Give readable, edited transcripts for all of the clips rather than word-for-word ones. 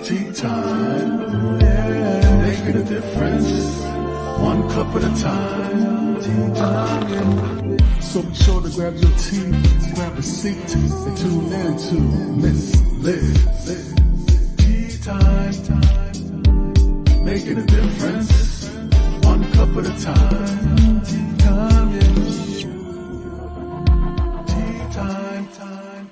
Tea time, yeah, making a difference, one cup at a time. Tea time, yeah. So be sure to grab your tea, grab a seat, and tune in to Miss Liz. Tea time, making a difference, one cup at a time. Tea time, yeah. Tea time, time.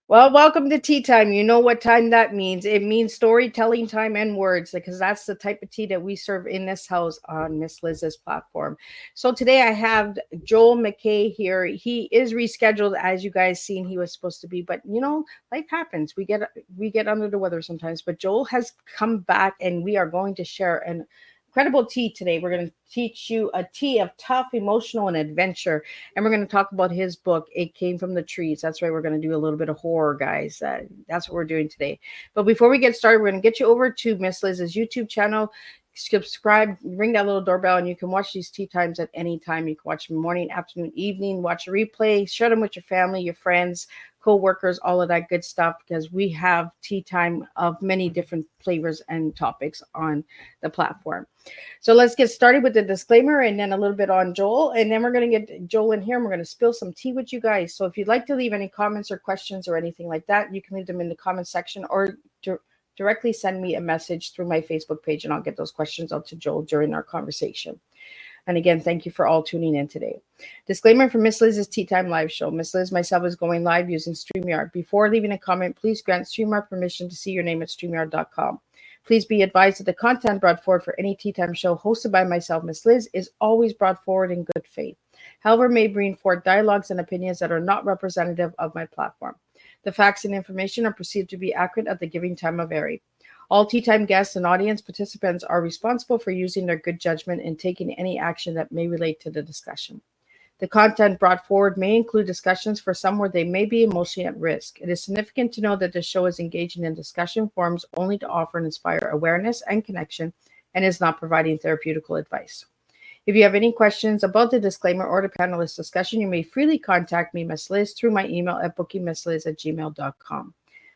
Well, welcome to Tea Time. You know what time that means. It means storytelling time and words, because that's the type of tea that we serve in this house on Miss Liz's platform. So today I have Joel McKay here. He is rescheduled, as you guys seen he was supposed to be, but life happens. We get under the weather sometimes, but Joel has come back and we are going to share an incredible tea today. We're going to teach you a tea of tough, emotional, and adventure. And we're going to talk about his book, It Came from the Trees. That's right. We're going to do a little bit of horror, guys. That's what we're doing today. But before we get started, we're going to get you over to Miss Liz's YouTube channel. Subscribe, ring that little doorbell, and you can watch these tea times at any time. You can watch them morning, afternoon, evening, watch a replay, share them with your family, your friends, co-workers, all of that good stuff, because we have tea time of many different flavors and topics on the platform. So let's get started with the disclaimer and then a little bit on Joel, and then we're going to get Joel in here and we're going to spill some tea with you guys. So if you'd like to leave any comments or questions or anything like that, you can leave them in the comment section or directly send me a message through my Facebook page, and I'll get those questions out to Joel during our conversation. And again, thank you for all tuning in today. Disclaimer for Miss Liz's Tea Time live show. Miss Liz, myself, is going live using StreamYard. Before leaving a comment, please grant StreamYard permission to see your name at StreamYard.com. Please be advised that the content brought forward for any Tea Time show hosted by myself, Miss Liz, is always brought forward in good faith. However, may bring forth dialogues and opinions that are not representative of my platform. The facts and information are perceived to be accurate at the giving time of airing. All Tea Time guests and audience participants are responsible for using their good judgment and taking any action that may relate to the discussion. The content brought forward may include discussions for some where they may be emotionally at risk. It is significant to know that this show is engaging in discussion forums only to offer and inspire awareness and connection, and is not providing therapeutical advice. If you have any questions about the disclaimer or the panelist discussion, you may freely contact me, Miss Liz, through my email at bookingmissliz@gmail.com.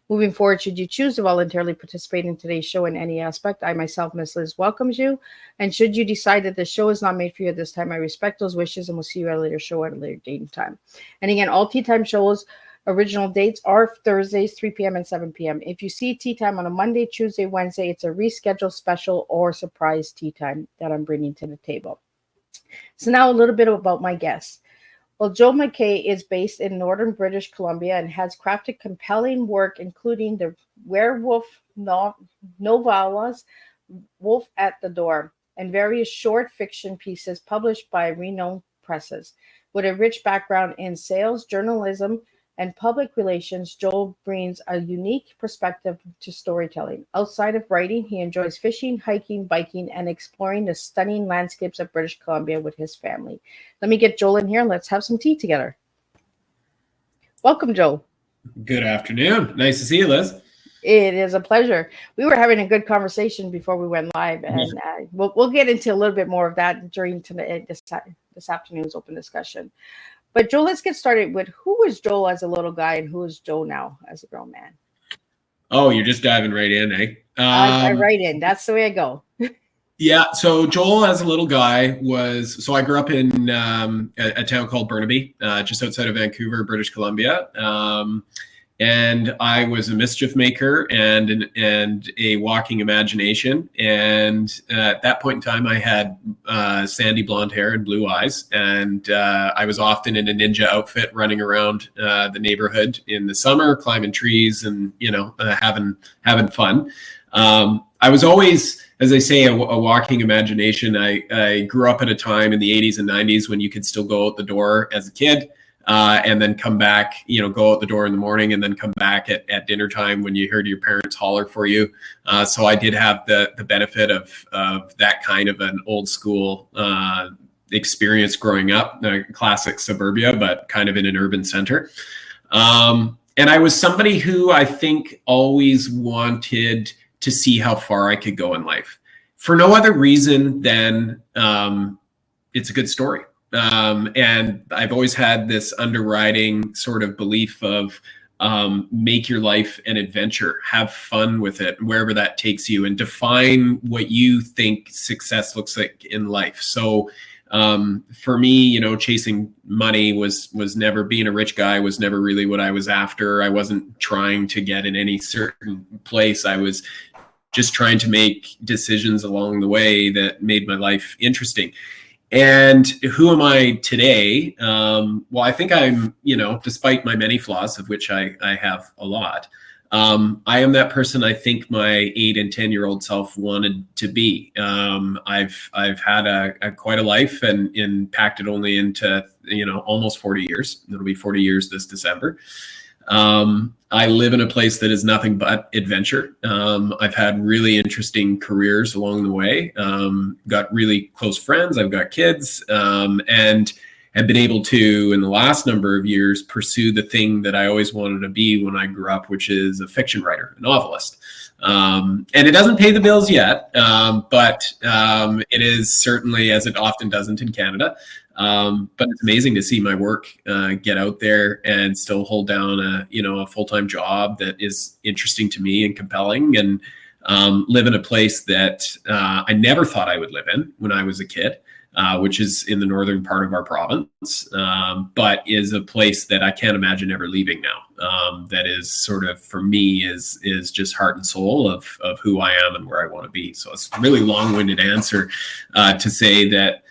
Moving forward, should you choose to voluntarily participate in today's show in any aspect, I myself, Miss Liz, welcomes you. And should you decide that the show is not made for you at this time, I respect those wishes and will see you at a later show at a later date and time. And again, all Tea Time shows, original dates are Thursdays, 3 p.m. and 7 p.m. If you see Tea Time on a Monday, Tuesday, Wednesday, it's a rescheduled special or surprise Tea Time that I'm bringing to the table. So now a little bit about my guests. Well, Joel McKay is based in northern British Columbia and has crafted compelling work, including the werewolf novellas, Wolf at the Door, and various short fiction pieces published by renowned presses. With a rich background in sales, journalism, and public relations, Joel brings a unique perspective to storytelling. Outside of writing, he enjoys fishing, hiking, biking, and exploring the stunning landscapes of British Columbia with his family. Let me get Joel in here and let's have some tea together. Welcome, Joel. Good afternoon. Nice to see you, Liz. It is a pleasure. We were having a good conversation before we went live, and we'll get into a little bit more of that during this afternoon's open discussion. But Joel, let's get started with who was Joel as a little guy and who is Joel now as a grown man? Oh, you're just diving right in, eh? I right in. That's the way I go. Yeah. So Joel as a little guy so I grew up in a town called Burnaby, just outside of Vancouver, British Columbia. And I was a mischief maker and a walking imagination. And at that point in time, I had sandy blonde hair and blue eyes. And I was often in a ninja outfit running around the neighborhood in the summer, climbing trees and, having fun. I was always, as I say, a walking imagination. I grew up at a time in the 80s and 90s when you could still go out the door as a kid. And then come back, go out the door in the morning and then come back at dinner time when you heard your parents holler for you. So I did have the benefit of that kind of an old school experience growing up, classic suburbia, but kind of in an urban center. And I was somebody who I think always wanted to see how far I could go in life for no other reason than it's a good story. And I've always had this underwriting sort of belief of make your life an adventure, have fun with it, wherever that takes you, and define what you think success looks like in life. So for me, chasing money was never, being a rich guy was never really what I was after. I wasn't trying to get in any certain place. I was just trying to make decisions along the way that made my life interesting. And who am I today? Well, I think I'm, despite my many flaws, of which I have a lot, I am that person I think my 8 and 10-year-old self wanted to be. I've had a quite a life and packed it only into, almost 40 years. It'll be 40 years this December. I live in a place that is nothing but adventure. I've had really interesting careers along the way, got really close friends. I've got kids, and have been able to, in the last number of years, pursue the thing that I always wanted to be when I grew up, which is a fiction writer, a novelist. And it doesn't pay the bills yet, but it is certainly, as it often doesn't in Canada. But it's amazing to see my work get out there and still hold down a full-time job that is interesting to me and compelling, and live in a place that I never thought I would live in when I was a kid, which is in the northern part of our province, but is a place that I can't imagine ever leaving now. That is sort of, for me, is just heart and soul of who I am and where I want to be. So it's a really long-winded answer to say that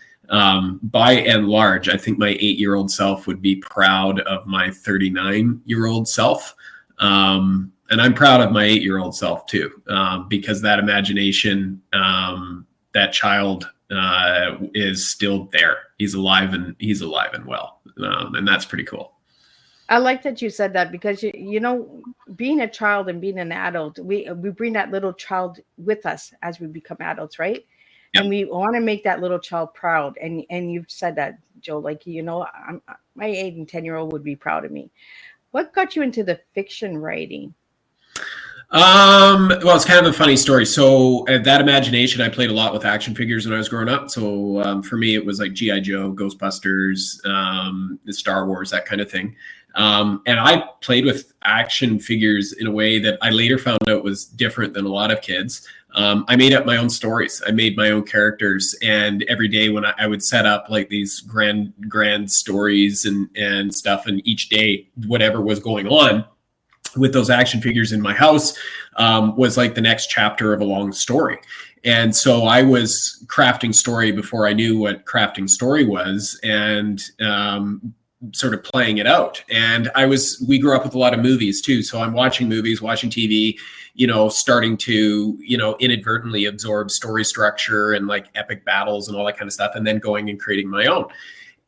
by and large, I think my 8-year-old self would be proud of my 39-year-old self. And I'm proud of my 8-year-old self too, because that imagination, that child is still there. He's alive and well. And that's pretty cool. I like that you said that, because being a child and being an adult, we bring that little child with us as we become adults, right? Yep. And we want to make that little child proud. And you've said that, Joe, like, my 8 and 10-year-old would be proud of me. What got you into the fiction writing? Well, it's kind of a funny story. So that imagination, I played a lot with action figures when I was growing up. So for me, it was like G.I. Joe, Ghostbusters, the Star Wars, that kind of thing. And I played with action figures in a way that I later found out was different than a lot of kids. I made up my own stories. I made my own characters. And every day when I would set up like these grand stories and stuff, and each day, whatever was going on with those action figures in my house was like the next chapter of a long story. And so I was crafting story before I knew what crafting story was, and sort of playing it out. And we grew up with a lot of movies too. So I'm watching movies, watching TV, starting to, inadvertently absorb story structure and like epic battles and all that kind of stuff, and then going and creating my own.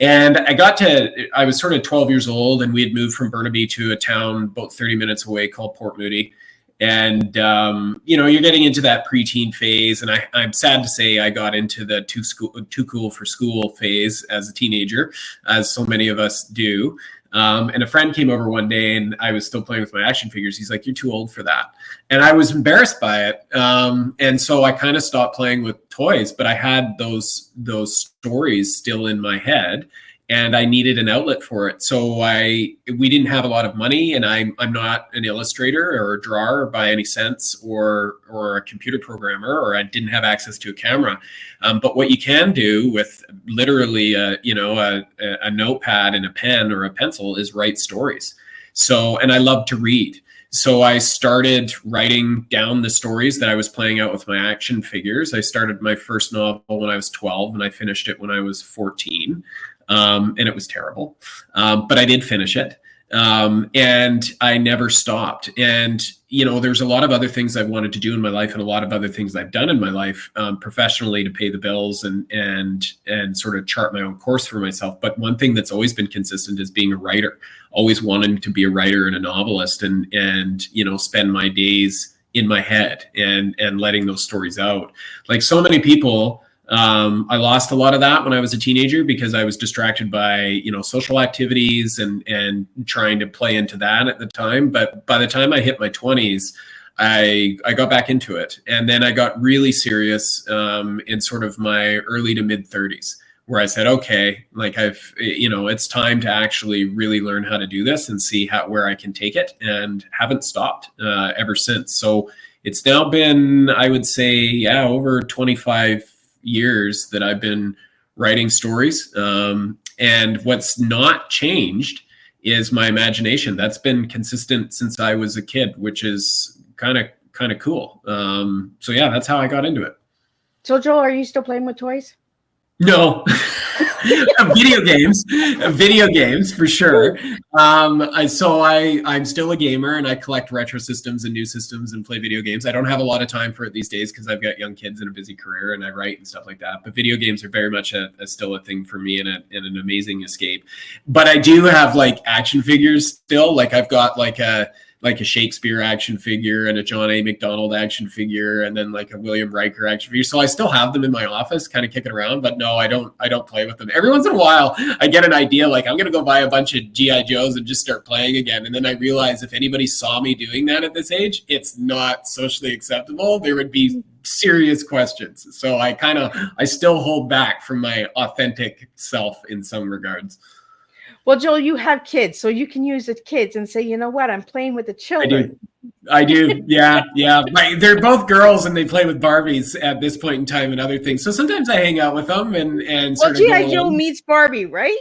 And I was sort of 12 years old, and we had moved from Burnaby to a town about 30 minutes away called Port Moody. And, you're getting into that preteen phase. And I'm sad to say I got into the too cool for school phase as a teenager, as so many of us do. And a friend came over one day, and I was still playing with my action figures. He's like, "You're too old for that." And I was embarrassed by it. And so I kind of stopped playing with toys, but I had those stories still in my head, and I needed an outlet for it. So we didn't have a lot of money, and I'm not an illustrator or a drawer by any sense, or a computer programmer, or I didn't have access to a camera. But what you can do with literally a notepad and a pen or a pencil is write stories. So, and I love to read. So I started writing down the stories that I was playing out with my action figures. I started my first novel when I was 12, and I finished it when I was 14. And it was terrible, but I did finish it. And I never stopped. And, there's a lot of other things I've wanted to do in my life, and a lot of other things I've done in my life professionally to pay the bills and sort of chart my own course for myself. But one thing that's always been consistent is being a writer, always wanting to be a writer and a novelist, and spend my days in my head and letting those stories out. Like so many people, I lost a lot of that when I was a teenager because I was distracted by, social activities and trying to play into that at the time. But by the time I hit my 20s, I got back into it. And then I got really serious in sort of my early to mid 30s, where I said, okay, like it's time to actually really learn how to do this and see where I can take it, and haven't stopped ever since. So it's now been, I would say, over 25 years that I've been writing stories. And what's not changed is my imagination. That's been consistent since I was a kid, which is kind of cool. So yeah, that's how I got into it. So Joel, are you still playing with toys? No. video games for sure. I'm still a gamer, and I collect retro systems and new systems and play video games. I don't have a lot of time for it these days because I've got young kids and a busy career, and I write and stuff like that. But video games are very much still a thing for me, and an amazing escape. But I do have like action figures still. Like I've got like a Shakespeare action figure and a John A. McDonald action figure, and then like a William Riker action figure. So I still have them in my office, kind of kicking around, but no, I don't play with them. Every once in a while, I get an idea, like I'm going to go buy a bunch of G.I. Joes and just start playing again. And then I realize if anybody saw me doing that at this age, it's not socially acceptable. There would be serious questions. So I still hold back from my authentic self in some regards. Well, Joel, you have kids, so you can use the kids and say, you know what, I'm playing with the children. I do. Yeah. They're both girls, and they play with Barbies at this point in time and other things. So sometimes I hang out with them and well, G.I. Joe meets Barbie, right?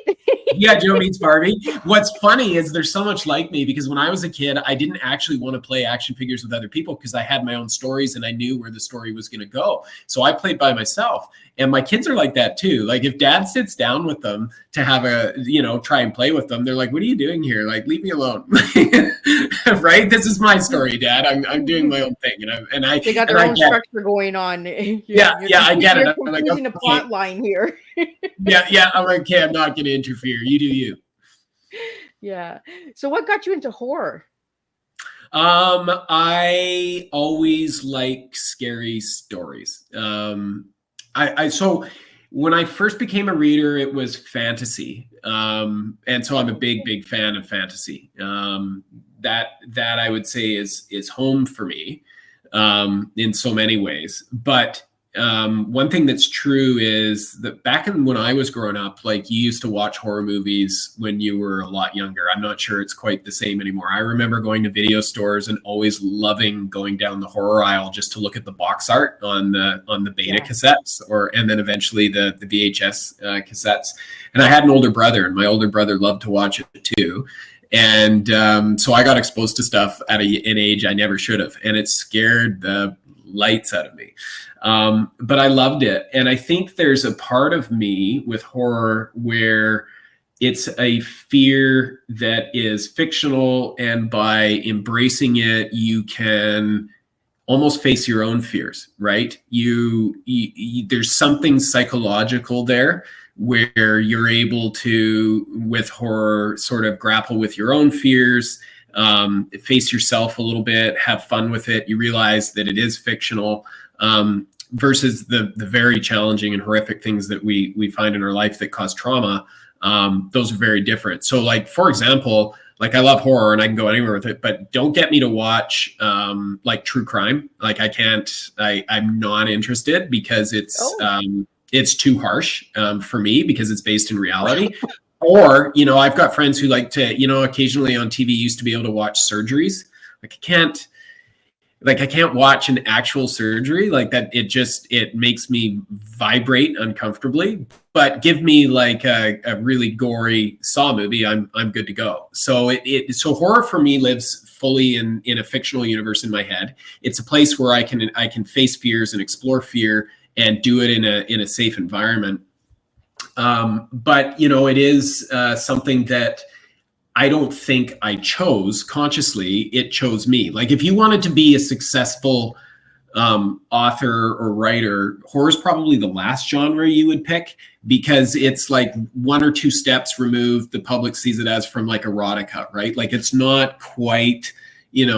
Yeah, Joe meets Barbie. What's funny is they're so much like me, because when I was a kid, I didn't actually want to play action figures with other people because I had my own stories and I knew where the story was going to go. So I played by myself. And my kids are like that too. Like if dad sits down with them to have try and play with them, they're like, what are you doing here? Like, leave me alone. Right? This is my story, Dad. I'm doing my own thing. They got their own structure going on. I get it. I'm like, okay. A plot line here. Yeah. I'm like, okay, I'm not going to interfere. You do you. Yeah. So what got you into horror? I always like scary stories. So when I first became a reader, it was fantasy. And so I'm a big fan of fantasy. That I would say is home for me in so many ways. But one thing that's true is that back when I was growing up, like you used to watch horror movies when you were a lot younger. I'm not sure it's quite the same anymore. I remember going to video stores and always loving going down the horror aisle just to look at the box art on the beta cassettes, and then eventually the VHS cassettes. And I had an older brother, and my older brother loved to watch it too. And so I got exposed to stuff at an age I never should have, and it scared the lights out of me. But I loved it. And I think there's a part of me with horror where it's a fear that is fictional, and by embracing it, you can almost face your own fears, right? There's something psychological there where you're able to, with horror, sort of grapple with your own fears, face yourself a little bit, have fun with it. You realize that it is fictional, versus the very challenging and horrific things that we find in our life that cause trauma. Those are very different. So like, for example, like I love horror and I can go anywhere with it, but don't get me to watch like true crime. Like I'm not interested because it's too harsh for me because it's based in reality. Or, I've got friends who like to, occasionally on TV used to be able to watch surgeries. Like I can't watch an actual surgery like that. It makes me vibrate uncomfortably, but give me like a really gory Saw movie. I'm good to go. So so horror for me lives fully in a fictional universe in my head. It's a place where I can face fears and explore fear and do it in a safe environment. But it is something that I don't think I chose consciously. It chose me. Like if you wanted to be a successful author or writer, horror is probably the last genre you would pick because it's like one or two steps removed. The public sees it as from like erotica, right? Like it's not quite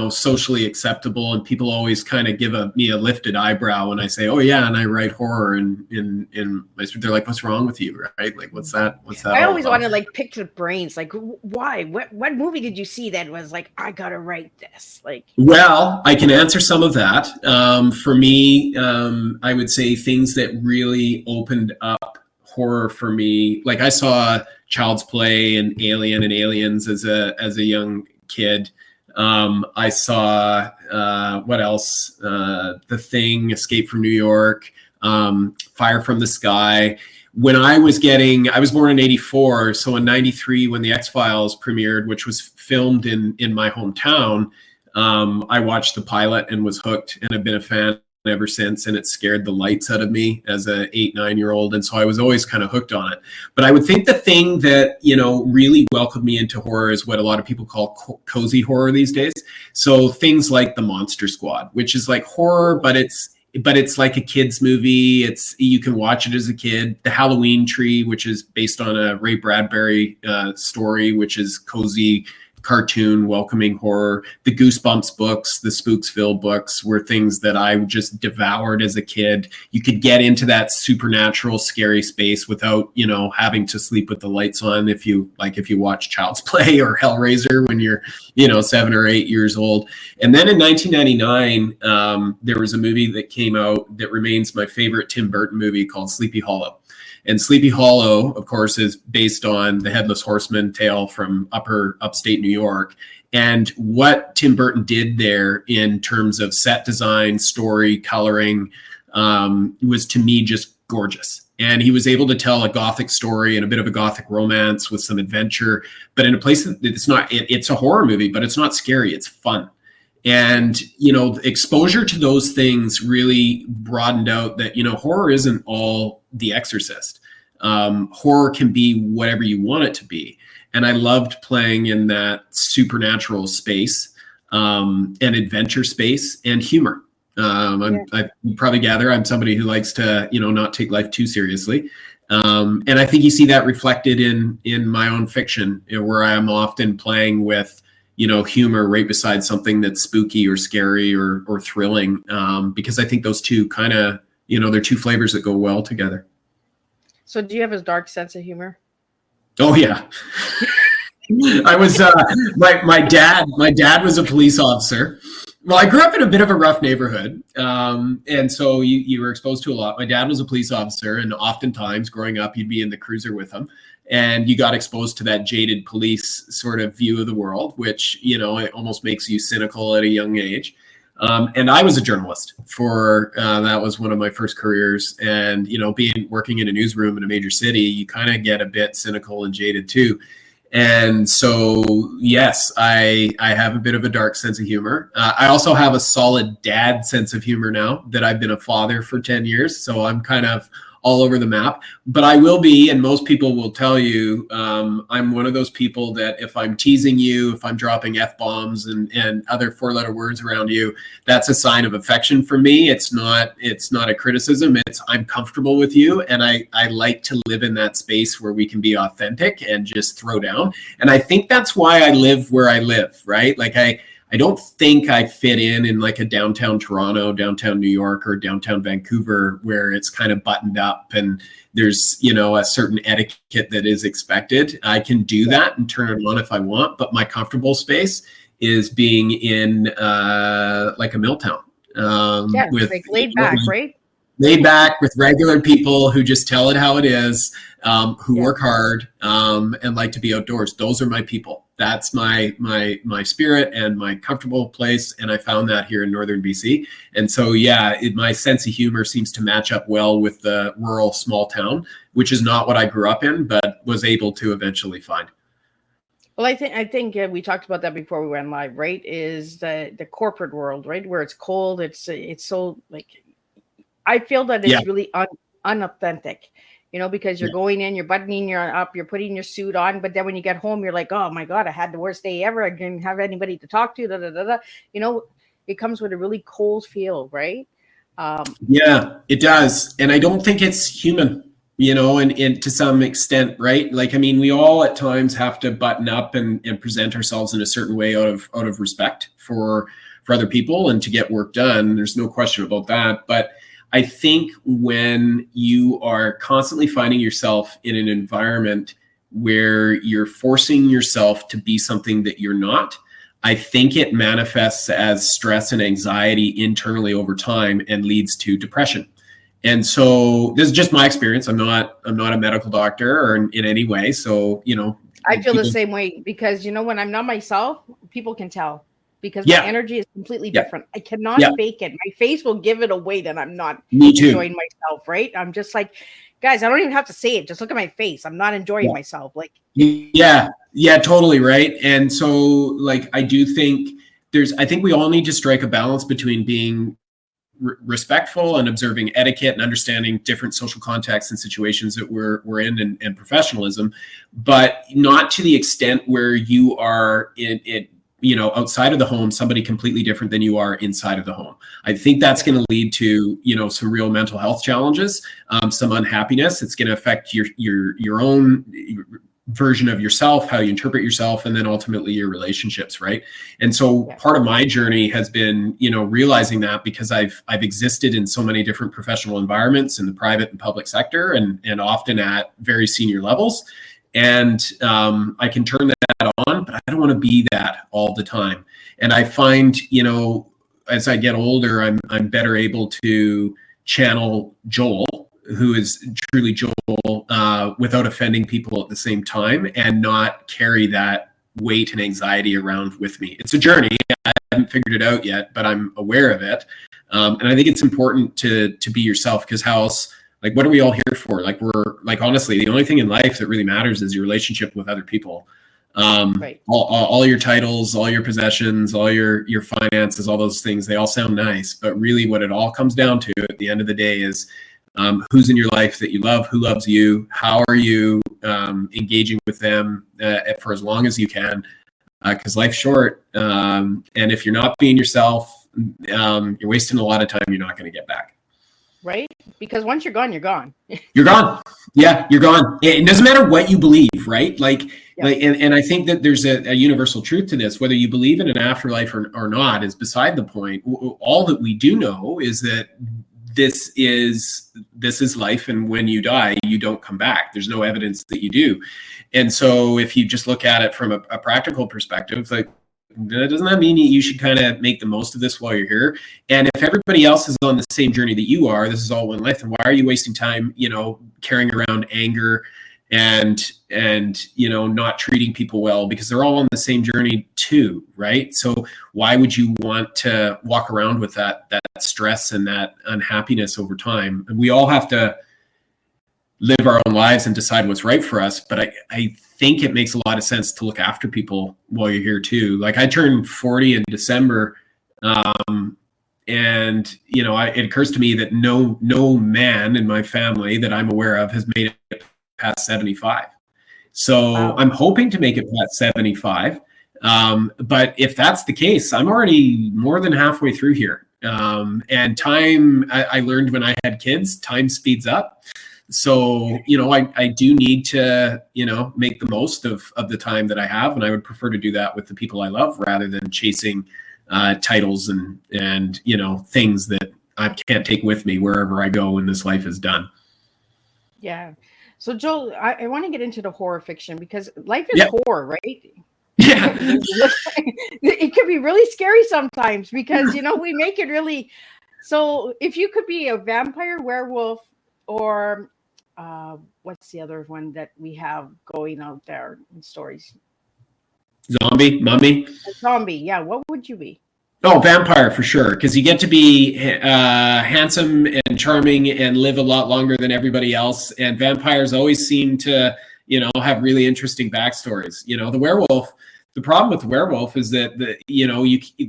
socially acceptable, and people always kind of give me a lifted eyebrow when I say, "Oh yeah," and I write horror, and they're like, "What's wrong with you?" Right? Like, what's that? I always want to like pick the brains. Like, why? What movie did you see that was like, I gotta write this? Like, well, I can answer some of that. For me, I would say things that really opened up horror for me, like I saw Child's Play and Alien and Aliens as a young kid. I saw what else? The Thing, Escape from New York, Fire from the Sky. When I was born in 84. So in 93, when the X-Files premiered, which was filmed in my hometown, I watched the pilot and was hooked, and I've been a fan ever since, and it scared the lights out of me as a 8-9-year-old, and so I was always kind of hooked on it. But I would think the thing that really welcomed me into horror is what a lot of people call cozy horror these days. So things like the Monster Squad, which is like horror, but it's like a kid's movie. You can watch it as a kid. The Halloween Tree, which is based on a Ray Bradbury story, which is cozy cartoon welcoming horror. The Goosebumps books, the Spooksville books were things that I just devoured as a kid. You could get into that supernatural scary space without having to sleep with the lights on if you watch Child's Play or Hellraiser when you're 7 or 8 years old. And then in 1999 there was a movie that came out that remains my favorite Tim Burton movie called Sleepy Hollow. And Sleepy Hollow, of course, is based on the Headless Horseman tale from upstate New York. And what Tim Burton did there in terms of set design, story, coloring, was to me just gorgeous. And he was able to tell a Gothic story and a bit of a Gothic romance with some adventure, but in a place that it's a horror movie, but it's not scary, it's fun. And, exposure to those things really broadened out that, horror isn't all The Exorcist. Horror can be whatever you want it to be. And I loved playing in that supernatural space, and adventure space and humor. You probably gather I'm somebody who likes to, not take life too seriously. And I think you see that reflected in my own fiction, where I am often playing with humor right beside something that's spooky or scary or thrilling, because I think those two kind of, they're two flavors that go well together. So do you have a dark sense of humor? Oh yeah. I was my dad was a police officer. Well, I grew up in a bit of a rough neighborhood, and so you were exposed to a lot. My dad was a police officer, and oftentimes growing up, you'd be in the cruiser with him, and you got exposed to that jaded police sort of view of the world, which it almost makes you cynical at a young age. And I was a journalist for that was one of my first careers, and working in a newsroom in a major city, you kind of get a bit cynical and jaded too. And so, yes, I have a bit of a dark sense of humor. I also have a solid dad sense of humor now that I've been a father for 10 years. So I'm kind of all over the map. But I will be, and most people will tell you, I'm one of those people that if I'm teasing you, if I'm dropping F-bombs and other four-letter words around you, that's a sign of affection for me. It's not a criticism. I'm comfortable with you, and I like to live in that space where we can be authentic and just throw down. And I think that's why I live where I live, right? Like I don't think I fit in like a downtown Toronto, downtown New York, or downtown Vancouver, where it's kind of buttoned up and there's, a certain etiquette that is expected. I can do that and turn it on if I want, but my comfortable space is being in like a mill town. With like laid back, right? Laid back with regular people who just tell it how it is, who work hard, and like to be outdoors. Those are my people. That's my spirit and my comfortable place. And I found that here in northern BC. And so, my sense of humor seems to match up well with the rural small town, which is not what I grew up in, but was able to eventually find. Well, I think we talked about that before we went live, right? Is the corporate world, right? Where it's cold. It's so like, I feel that it's really unauthentic, because you're going in, you're buttoning up, you're putting your suit on, but then when you get home, you're like, oh my God, I had the worst day ever. I didn't have anybody to talk to. It comes with a really cold feel, right? Yeah, it does. And I don't think it's human, and to some extent, right? Like, I mean, we all at times have to button up and present ourselves in a certain way out of respect for other people and to get work done. There's no question about that. But I think when you are constantly finding yourself in an environment where you're forcing yourself to be something that you're not, I think it manifests as stress and anxiety internally over time and leads to depression. And so this is just my experience. I'm not a medical doctor or in any way. So, I feel the same way, because when I'm not myself, people can tell, because Yeah. my energy is completely Yeah. different. I cannot Yeah. fake it. My face will give it away that I'm not Me too. enjoying myself, right? I'm just like, guys, I don't even have to say it. Just look at my face. I'm not enjoying myself. Like, yeah, totally. Right. And so like, I do think I think we all need to strike a balance between being respectful and observing etiquette and understanding different social contexts and situations that we're in, and professionalism, but not to the extent where you are in outside of the home, somebody completely different than you are inside of the home. I think that's going to lead to, some real mental health challenges, some unhappiness. It's going to affect your own version of yourself, how you interpret yourself, and then ultimately your relationships, right? And so part of my journey has been, realizing that, because I've existed in so many different professional environments in the private and public sector, and often at very senior levels. And I can turn that on, but I don't want to be that all the time. And I find, as I get older, I'm better able to channel Joel, who is truly Joel, without offending people at the same time, and not carry that weight and anxiety around with me. It's a journey. I haven't figured it out yet, but I'm aware of it. And I think it's important to be yourself, because how else, like, what are we all here for? Like, we're like, honestly, the only thing in life that really matters is your relationship with other people. right. All your titles, all your possessions, all your finances, all those things, they all sound nice, but really what it all comes down to at the end of the day is, who's in your life that you love, who loves you, how are you engaging with them for as long as you can, because life's short. And if you're not being yourself, you're wasting a lot of time you're not going to get back. Right? Because once you're gone, you're gone. You're gone. Yeah, you're gone. It doesn't matter what you believe, right? And I think that there's a universal truth to this. Whether you believe in an afterlife or not is beside the point. All that we do know is that this is life, and when you die, you don't come back. There's no evidence that you do. And so if you just look at it from a practical perspective, like, doesn't that mean you should kind of make the most of this while you're here? And if everybody else is on the same journey that you are, this is all one life, then why are you wasting time, carrying around anger and not treating people well, because they're all on the same journey too, right? So why would you want to walk around with that stress and that unhappiness over time? And we all have to live our own lives and decide what's right for us. But I think it makes a lot of sense to look after people while you're here too. Like, I turned 40 in December, and it occurs to me that no man in my family that I'm aware of has made it past 75. So wow. I'm hoping to make it past 75. But if that's the case, I'm already more than halfway through here. And time, I learned when I had kids, time speeds up. So, I do need to, make the most of the time that I have. And I would prefer to do that with the people I love, rather than chasing titles and things that I can't take with me wherever I go when this life is done. Yeah. So Joel, I want to get into the horror fiction, because life is horror, right? Yeah. It can be really scary sometimes, because, we make it really. So if you could be a vampire, werewolf, or what's the other one that we have going out there in stories? Zombie, mummy. A zombie, yeah. What would you be? Oh, vampire for sure, because you get to be handsome and charming and live a lot longer than everybody else. And vampires always seem to, have really interesting backstories. The werewolf. The problem with the werewolf is that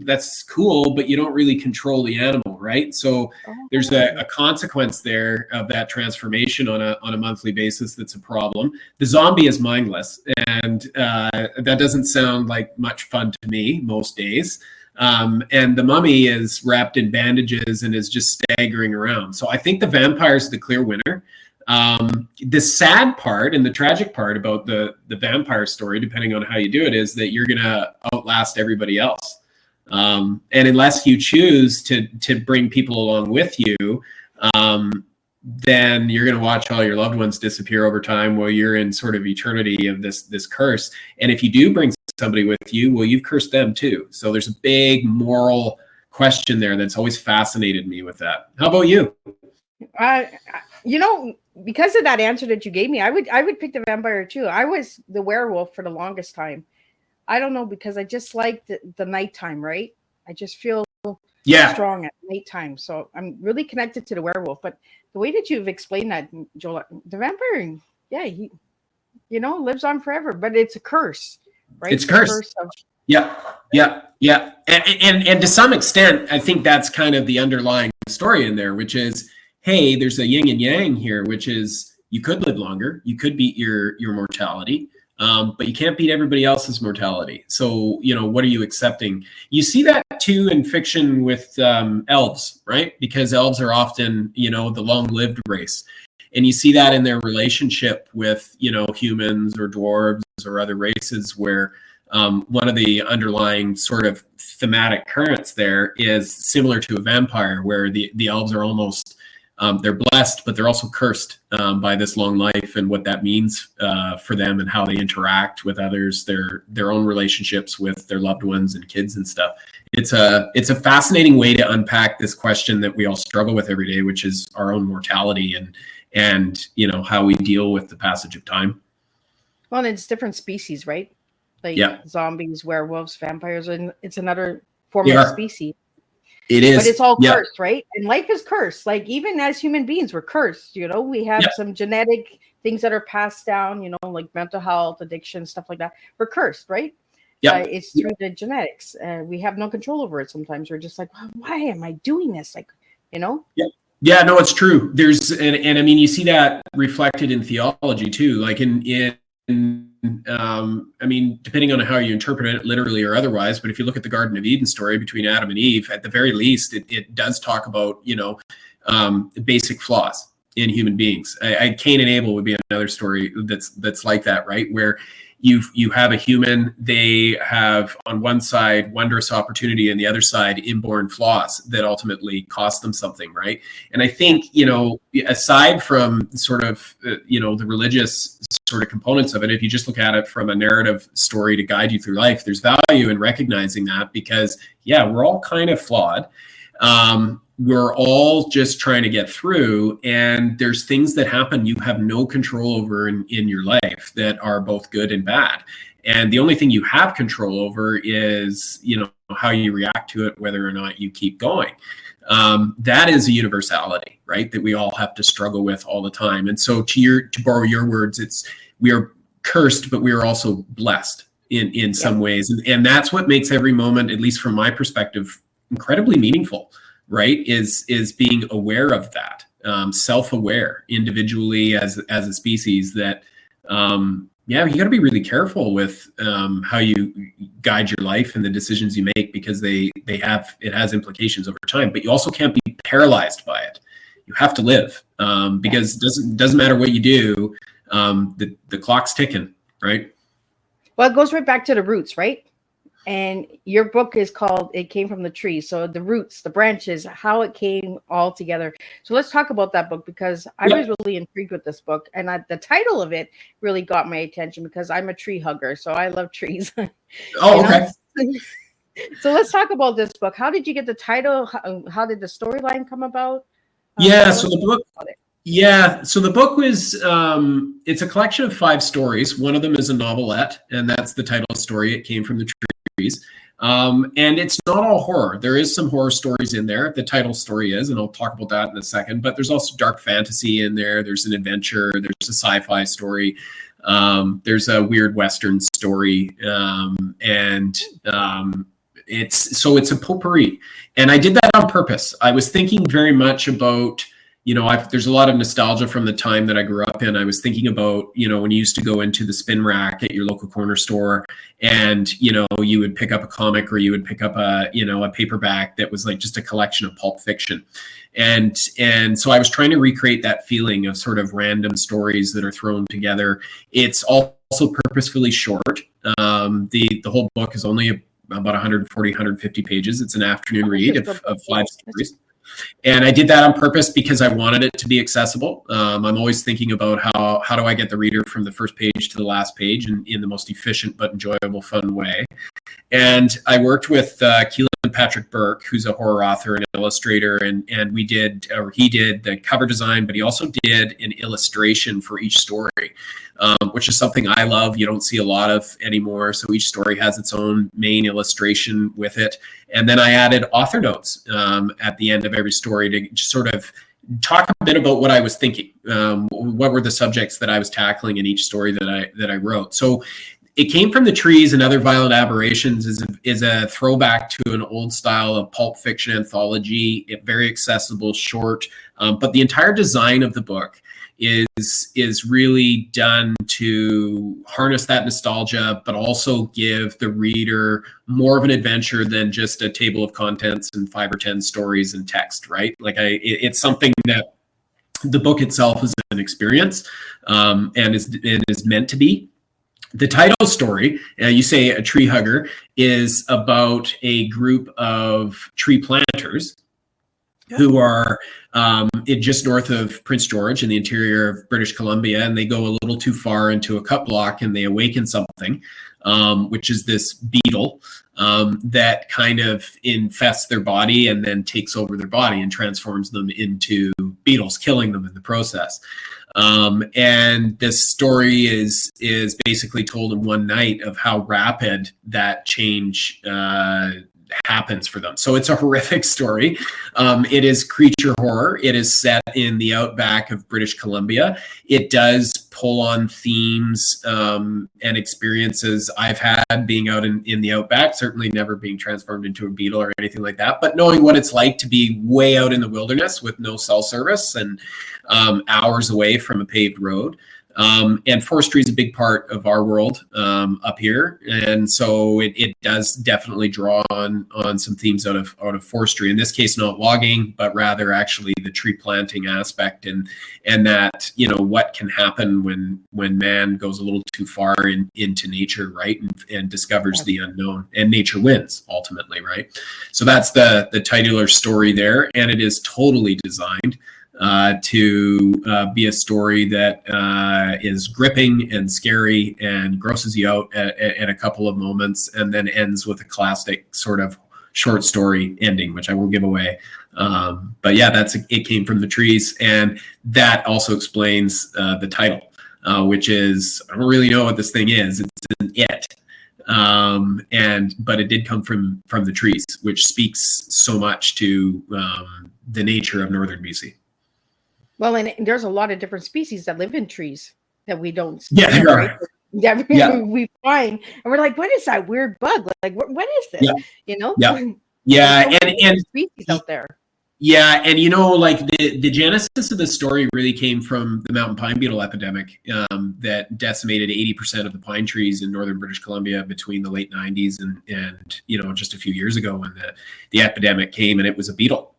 that's cool, but you don't really control the animal, right? So there's a consequence there of that transformation on a monthly basis. That's a problem. The zombie is mindless, and that doesn't sound like much fun to me most days. And the mummy is wrapped in bandages and is just staggering around. So I think the vampire is the clear winner. The sad part and the tragic part about the vampire story, depending on how you do it, is that you're going to outlast everybody else. And unless you choose to bring people along with you, then you're going to watch all your loved ones disappear over time while you're in sort of eternity of this curse. And if you do bring somebody with you, well, you've cursed them too. So there's a big moral question there that's always fascinated me with that. How about you? Uh, you know, because of that answer that you gave me, I would pick the vampire too. I was the werewolf for the longest time. I don't know because I just like the nighttime, right? I just feel Yeah. strong at nighttime, so I'm really connected to the werewolf. But the way that you've explained that, Joel, the vampire, yeah, he lives on forever, but it's a curse, It's right? The cursed. curse of Yeah, yeah, yeah. And to some extent, I think that's kind of the underlying story in there, which is, hey, there's a yin and yang here, which is you could live longer, you could beat your mortality, but you can't beat everybody else's mortality. So, what are you accepting? You see that too in fiction with elves, right? Because elves are often, the long-lived race. And you see that in their relationship with, humans or dwarves or other races where one of the underlying sort of thematic currents there is similar to a vampire, where the elves are almost they're blessed, but they're also cursed by this long life and what that means for them and how they interact with others, their own relationships with their loved ones and kids and stuff. It's a fascinating way to unpack this question that we all struggle with every day, which is our own mortality and how we deal with the passage of time. well, it's different species, right? Like Yeah, zombies, werewolves, vampires, and it's another form of yeah, species. it But is. it's all Yeah, cursed, right? And life is cursed. Like even as human beings, we're cursed. We have yeah, some genetic things that are passed down. Like mental health, addiction, stuff like that. We're cursed, right? yeah. It's through the genetics. We have no control over it. Sometimes we're just like, why am I doing this? Like, you know. Yeah. Yeah, no, it's true. And I mean, you see that reflected in theology too. Like I mean, depending on how you interpret it, literally or otherwise. But if you look at the Garden of Eden story between Adam and Eve, at the very least, it does talk about basic flaws in human beings. Cain and Abel would be another story that's like that, right? Where you have a human, they have on one side wondrous opportunity and the other side inborn flaws that ultimately cost them something, right? And I think, aside from sort of the religious sort of components of it, if you just look at it from a narrative story to guide you through life, there's value in recognizing that, because we're all kind of flawed. We're all just trying to get through, and there's things that happen you have no control over in your life that are both good and bad. And the only thing you have control over is, how you react to it, whether or not you keep going. That is a universality, right? That we all have to struggle with all the time. And so to borrow your words, we are cursed, but we are also blessed in some ways. And that's what makes every moment, at least from my perspective, incredibly meaningful, right? Is being aware of that, self-aware individually as a species, that you got to be really careful with how you guide your life and the decisions you make, because it has implications over time. But you also can't be paralyzed by it. You have to live, because it doesn't matter what you do, the clock's ticking, right? Well, it goes right back to the roots, right? And your book is called It Came from the Tree. So the roots, the branches, how it came all together. So let's talk about that book, because I was really intrigued with this book. And the title of it really got my attention, because I'm a tree hugger. So I love trees. Oh, okay. So let's talk about this book. How did you get the title? How did the storyline come about? So the book. Yeah, so the book was, it's a collection of 5 stories. One of them is a novelette, and that's the title story. It Came from the Trees. And it's not all horror. There is some horror stories in there. The title story is, and I'll talk about that in a second. But there's also dark fantasy in there. There's an adventure. There's a sci-fi story. There's a weird Western story. It's a potpourri. And I did that on purpose. I was thinking very much about, there's a lot of nostalgia from the time that I grew up in. I was thinking about, when you used to go into the spin rack at your local corner store, and, you would pick up a comic, or you would pick up a paperback that was like just a collection of pulp fiction. And so I was trying to recreate that feeling of sort of random stories that are thrown together. It's also purposefully short. The whole book is only about 140, 150 pages. It's an afternoon read of 5 stories. And I did that on purpose because I wanted it to be accessible. I'm always thinking about how do I get the reader from the first page to the last page in the most efficient but enjoyable, fun way. And I worked with Keelan Patrick Burke, who's a horror author and illustrator, and he did the cover design, but he also did an illustration for each story, which is something I love. You don't see a lot of anymore. So each story has its own main illustration with it. And then I added author notes at the end of every story to just sort of talk a bit about what I was thinking. What were the subjects that I was tackling in each story that I wrote? So It Came from the Trees and Other Violent Aberrations is a throwback to an old style of pulp fiction anthology. Very accessible, short, but the entire design of the book is really done to harness that nostalgia, but also give the reader more of an adventure than just a table of contents and 5 or 10 stories and text, right? Like it's something that the book itself is an experience, and is meant to be. The title story, you say A Tree Hugger, is about a group of tree planters who are just north of Prince George in the interior of British Columbia, and they go a little too far into a cut block and they awaken something, which is this beetle that kind of infests their body and then takes over their body and transforms them into beetles, killing them in the process. And this story is basically told in one night of how rapid that change happens for them. So it's a horrific story. It is creature horror. It is set in the outback of British Columbia. It does pull on themes and experiences I've had being out in the outback, certainly never being transformed into a beetle or anything like that, but knowing what it's like to be way out in the wilderness with no cell service and hours away from a paved road. And forestry is a big part of our world up here, and so it does definitely draw on some themes out of forestry. In this case, not logging, but rather actually the tree planting aspect, and that, you know, what can happen when man goes a little too far into nature, right, and discovers the unknown, and nature wins ultimately, right? So that's the titular story there, and it is totally designed to be a story that is gripping and scary and grosses you out at a couple of moments, and then ends with a classic sort of short story ending, which I won't give away. But yeah, It Came from the Trees, and that also explains the title, which is, I don't really know what this thing is. It's an it. But it did come from the trees, which speaks so much to the nature of northern BC. Well, and there's a lot of different species that live in trees that we don't see. Yeah, there right? are. Yeah, we find, and we're like, what is that weird bug? Like, what is this? Yeah. You know? Yeah, so and species out there. Yeah, and you know, like the genesis of the story really came from the mountain pine beetle epidemic that decimated 80% of the pine trees in northern British Columbia between the late 90s and you know, just a few years ago when the epidemic came, and it was a beetle.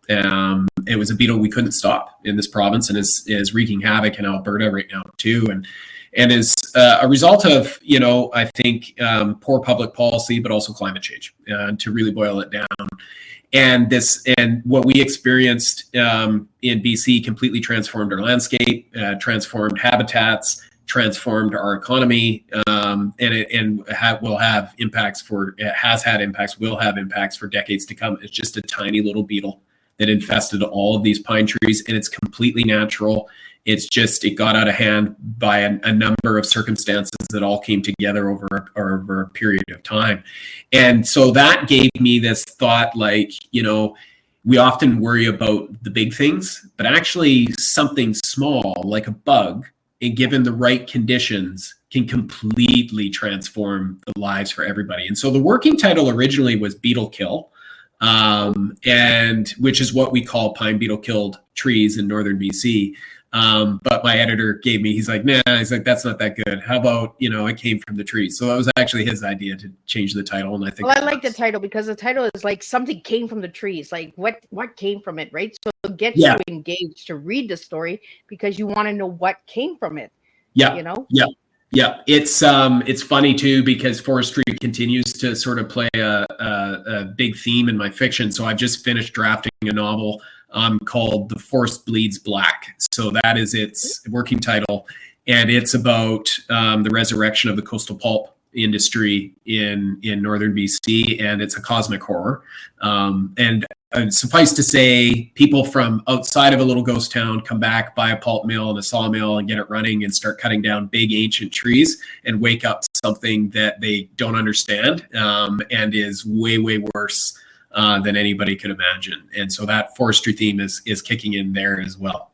It was a beetle we couldn't stop in this province, and is wreaking havoc in Alberta right now too, and is a result of, you know, I think poor public policy, but also climate change, to really boil it down. And what we experienced in BC completely transformed our landscape, transformed habitats, transformed our economy, and will have impacts has had impacts, will have impacts for decades to come. It's just a tiny little beetle that infested all of these pine trees, and it's completely natural. It's just, it got out of hand by a number of circumstances that all came together over a period of time. And so that gave me this thought, like, you know, we often worry about the big things, but actually something small like a bug, and given the right conditions, can completely transform the lives for everybody. And so the working title originally was Beetle Kill, and which is what we call pine beetle killed trees in northern BC. But my editor gave me, he's like, that's not that good. How about, you know, It Came from the Trees? So that was actually his idea to change the title. And I think, well, I like the title because the title is like something came from the trees. Like what came from it, right? So it gets you engaged to read the story because you want to know what came from it. Yeah. You know? Yeah. Yeah. It's funny too, because forestry continues to sort of play a big theme in my fiction. So I've just finished drafting a novel called The Forest Bleeds Black. So that is its working title. And it's about the resurrection of the coastal pulp industry in northern BC, and it's a cosmic horror. And suffice to say, people from outside of a little ghost town come back, buy a pulp mill and a sawmill and get it running and start cutting down big ancient trees and wake up something that they don't understand, and is way, way worse than anybody could imagine. And so that forestry theme is kicking in there as well.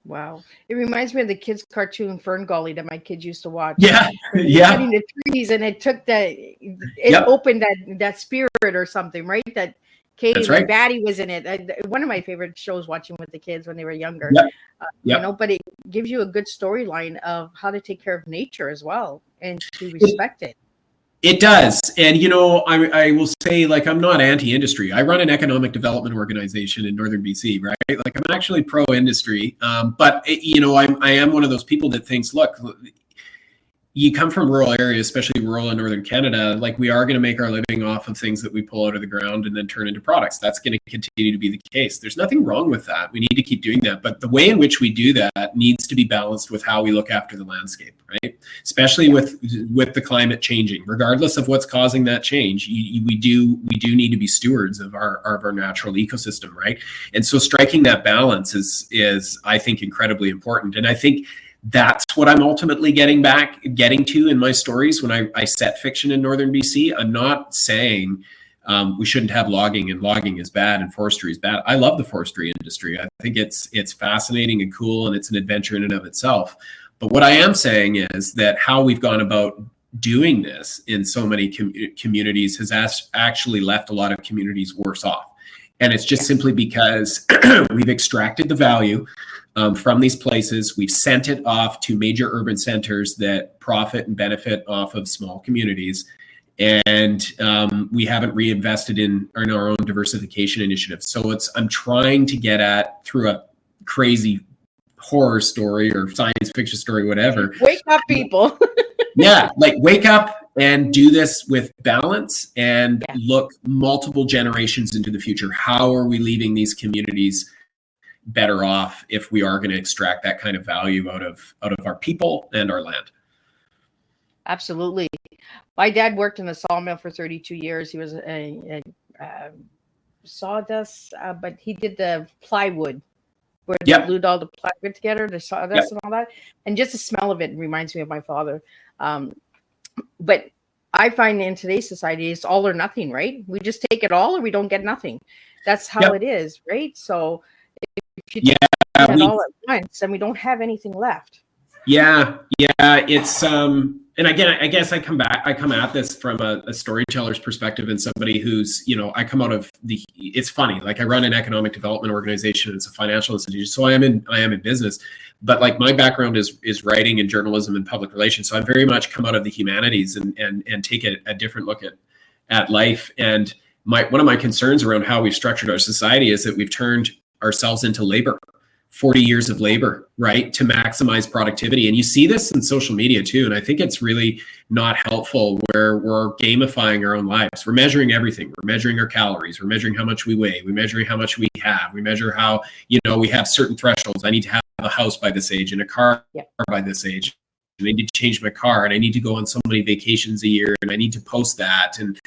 Wow. It reminds me of the kids' cartoon Fern Gully that my kids used to watch. Yeah. Yeah. Cutting the trees, and it took opened that spirit or something, right? That came, that's right. Batty was in it. One of my favorite shows watching with the kids when they were younger. Yep. You know, but it gives you a good storyline of how to take care of nature as well and to respect it. It does. And, you know, I will say, like, I'm not anti-industry. I run an economic development organization in northern BC, right? Like, I'm actually pro-industry. But, you know, I am one of those people that thinks, look, you come from rural areas, especially rural in northern Canada, like, we are going to make our living off of things that we pull out of the ground and then turn into products. That's going to continue to be the case. There's nothing wrong with that. We need to keep doing that. But the way in which we do that needs to be balanced with how we look after the landscape, right? Especially with the climate changing. Regardless of what's causing that change, we do need to be stewards of our natural ecosystem, right? And so striking that balance is I think incredibly important. And I think that's what I'm ultimately getting to in my stories when I set fiction in northern BC. I'm not saying we shouldn't have logging, and logging is bad and forestry is bad. I love the forestry industry. I think it's fascinating and cool, and it's an adventure in and of itself. But what I am saying is that how we've gone about doing this in so many communities has actually left a lot of communities worse off. And it's just simply because we've extracted the value from these places. We've sent it off to major urban centers that profit and benefit off of small communities. And we haven't reinvested in our own diversification initiatives. So I'm trying to get at, through a crazy horror story or science fiction story, whatever. Wake up, people. Yeah, like, wake up and do this with balance and look multiple generations into the future. How are we leaving these communities better off if we are going to extract that kind of value out of our people and our land? Absolutely. My dad worked in a sawmill for 32 years. He was a sawdust, but he did the plywood, where they glued all the plywood together, the sawdust and all that. And just the smell of it reminds me of my father. But I find in today's society, it's all or nothing, right? We just take it all or we don't get nothing. That's how it is, right? So if you take it all at once, then we don't have anything left. Yeah. It's and again, I guess I come at this from a storyteller's perspective, and somebody who's, you know, I come out of it's funny, like, I run an economic development organization. It's a financial institution. So I am in business, but, like, my background is writing and journalism and public relations. So I very much come out of the humanities and take a different look at life. And one of my concerns around how we've structured our society is that we've turned ourselves into labor. 40 years of labor, right, to maximize productivity. And you see this in social media too. And I think it's really not helpful, where we're gamifying our own lives. We're measuring everything. We're measuring our calories. We're measuring how much we weigh. We're measuring how much we have. We measure how, you know, we have certain thresholds. I need to have a house by this age and a car by this age. And I need to change my car, and I need to go on so many vacations a year, and I need to post that and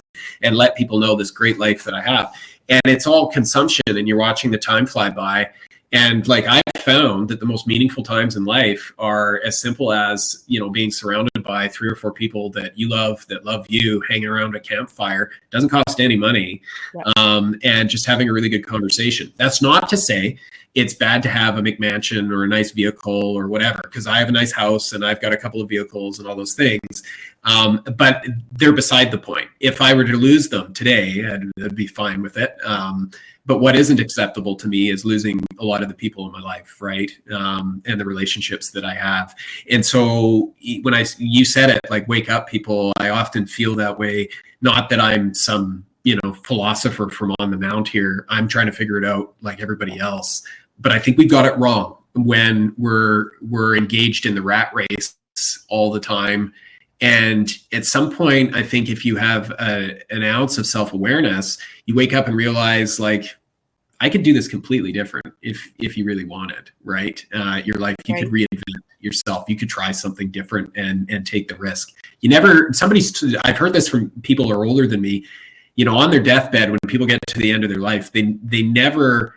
let people know this great life that I have. And it's all consumption, and you're watching the time fly by. And, like, I've found that the most meaningful times in life are as simple as, you know, being surrounded by 3 or 4 people that you love, that love you, hanging around a campfire. Doesn't cost any money. And just having a really good conversation. That's not to say it's bad to have a McMansion or a nice vehicle or whatever, because I have a nice house and I've got a couple of vehicles and all those things. But they're beside the point. If I were to lose them today, I'd be fine with it. But what isn't acceptable to me is losing a lot of the people in my life, right? And the relationships that I have. And so when you said it, like, wake up, people, I often feel that way. Not that I'm some, you know, philosopher from on the mount here. I'm trying to figure it out like everybody else. But I think we got it wrong when we're engaged in the rat race all the time. And at some point, I think if you have an ounce of self-awareness, you wake up and realize, like, I could do this completely different if you really wanted, right? Your life, you could reinvent yourself. You could try something different and take the risk. I've heard this from people who are older than me, on their deathbed, when people get to the end of their life, they never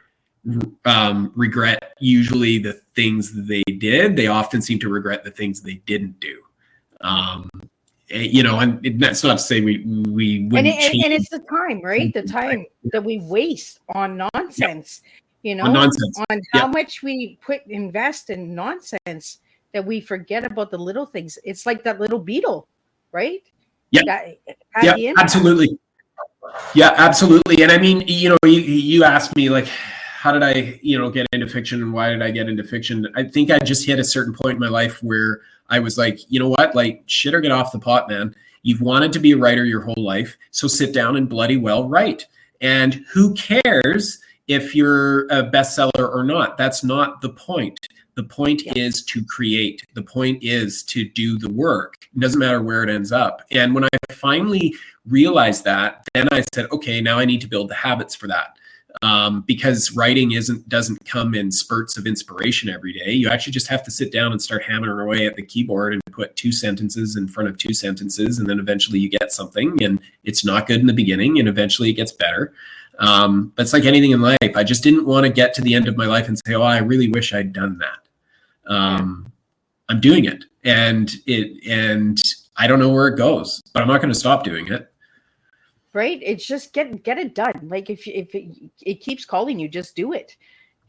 regret usually the things they did. They often seem to regret the things they didn't do. And that's not to say we wouldn't change. And it's the time, right? The time that we waste on nonsense, On nonsense. on how much we invest in nonsense that we forget about the little things. It's like that little beetle, right? Yeah. Absolutely. Yeah, absolutely. And I mean, you asked me, like, how did I, get into fiction, and why did I get into fiction? I think I just hit a certain point in my life where I was like, you know what, like, shit or get off the pot, man. You've wanted to be a writer your whole life, so sit down and bloody well write. And who cares if you're a bestseller or not? That's not the point. The point is to create. The point is to do the work. It doesn't matter where it ends up. And when I finally realized that, then I said, okay, now I need to build the habits for that. Because writing doesn't come in spurts of inspiration every day. You actually just have to sit down and start hammering away at the keyboard and put 2 sentences in front of 2 sentences, and then eventually you get something. And it's not good in the beginning, and eventually it gets better. But it's like anything in life. I just didn't want to get to the end of my life and say, oh, I really wish I'd done that. I'm doing it, and I don't know where it goes, but I'm not going to stop doing it. Right? It's just get it done. Like if it keeps calling you, just do it.